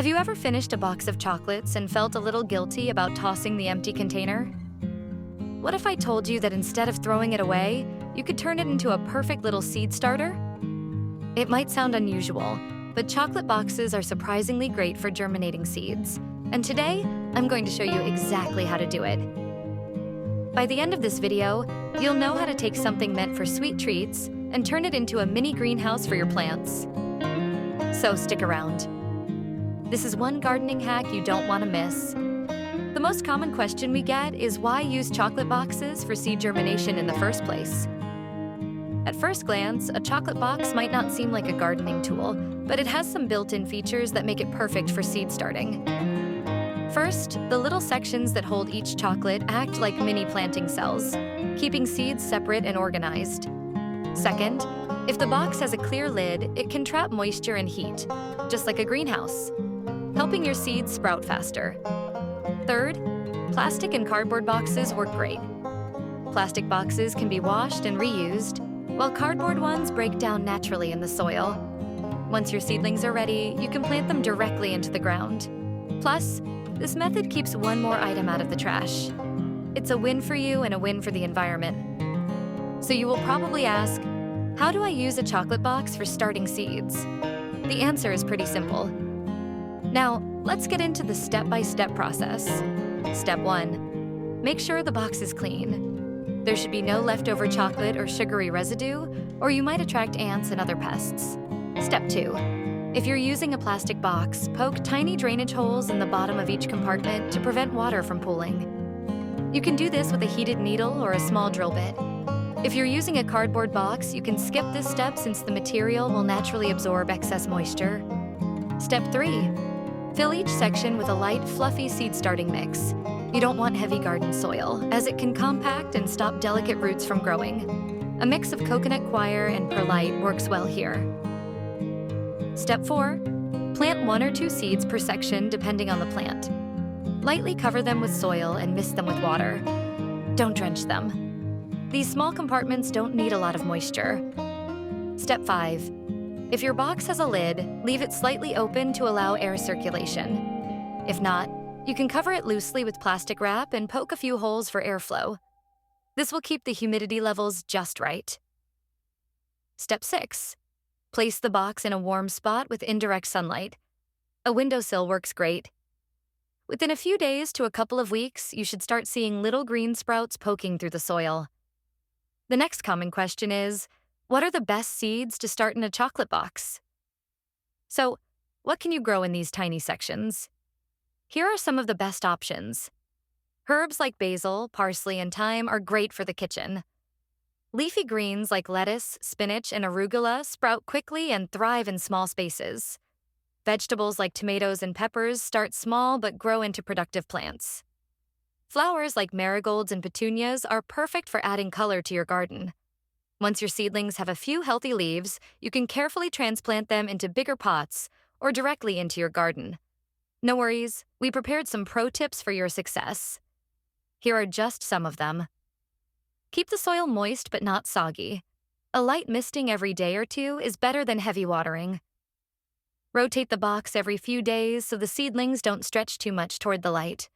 Have you ever finished a box of chocolates and felt a little guilty about tossing the empty container? What if I told you that instead of throwing it away, you could turn it into a perfect little seed starter? It might sound unusual, but chocolate boxes are surprisingly great for germinating seeds. And today, I'm going to show you exactly how to do it. By the end of this video, you'll know how to take something meant for sweet treats and turn it into a mini greenhouse for your plants. So stick around. This is one gardening hack you don't want to miss. The most common question we get is why use chocolate boxes for seed germination in the first place? At first glance, a chocolate box might not seem like a gardening tool, but it has some built-in features that make it perfect for seed starting. First, the little sections that hold each chocolate act like mini planting cells, keeping seeds separate and organized. Second, if the box has a clear lid, it can trap moisture and heat, just like a greenhouse, helping your seeds sprout faster. Third, plastic and cardboard boxes work great. Plastic boxes can be washed and reused, while cardboard ones break down naturally in the soil. Once your seedlings are ready, you can plant them directly into the ground. Plus, this method keeps one more item out of the trash. It's a win for you and a win for the environment. So you will probably ask, how do I use a chocolate box for starting seeds? The answer is pretty simple. Now, let's get into the step-by-step process. Step 1. Make sure the box is clean. There should be no leftover chocolate or sugary residue, or you might attract ants and other pests. Step 2. If you're using a plastic box, poke tiny drainage holes in the bottom of each compartment to prevent water from pooling. You can do this with a heated needle or a small drill bit. If you're using a cardboard box, you can skip this step since the material will naturally absorb excess moisture. Step 3. Fill each section with a light, fluffy seed starting mix. You don't want heavy garden soil, as it can compact and stop delicate roots from growing. A mix of coconut coir and perlite works well here. Step 4. Plant 1 or 2 seeds per section depending on the plant. Lightly cover them with soil and mist them with water. Don't drench them. These small compartments don't need a lot of moisture. Step 5. If your box has a lid, leave it slightly open to allow air circulation. If not, you can cover it loosely with plastic wrap and poke a few holes for airflow. This will keep the humidity levels just right. Step 6. Place the box in a warm spot with indirect sunlight. A windowsill works great. Within a few days to a couple of weeks, you should start seeing little green sprouts poking through the soil. The next common question is, what are the best seeds to start in a chocolate box? So, what can you grow in these tiny sections? Here are some of the best options. Herbs like basil, parsley, and thyme are great for the kitchen. Leafy greens like lettuce, spinach, and arugula sprout quickly and thrive in small spaces. Vegetables like tomatoes and peppers start small but grow into productive plants. Flowers like marigolds and petunias are perfect for adding color to your garden. Once your seedlings have a few healthy leaves, you can carefully transplant them into bigger pots or directly into your garden. No worries, we prepared some pro tips for your success. Here are just some of them. Keep the soil moist but not soggy. A light misting every day or two is better than heavy watering. Rotate the box every few days so the seedlings don't stretch too much toward the light.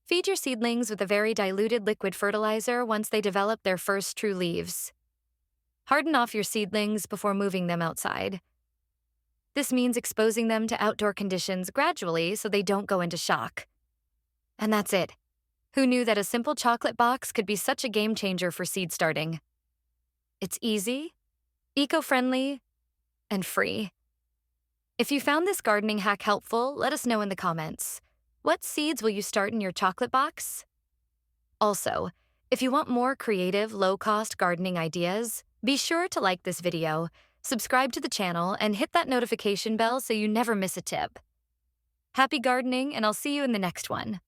Feed your seedlings with a very diluted liquid fertilizer once they develop their first true leaves. Harden off your seedlings before moving them outside. This means exposing them to outdoor conditions gradually so they don't go into shock. And that's it. Who knew that a simple chocolate box could be such a game changer for seed starting? It's easy, eco-friendly, and free. If you found this gardening hack helpful, let us know in the comments. What seeds will you start in your chocolate box? Also, if you want more creative, low-cost gardening ideas, be sure to like this video, subscribe to the channel, and hit that notification bell so you never miss a tip. Happy gardening, and I'll see you in the next one.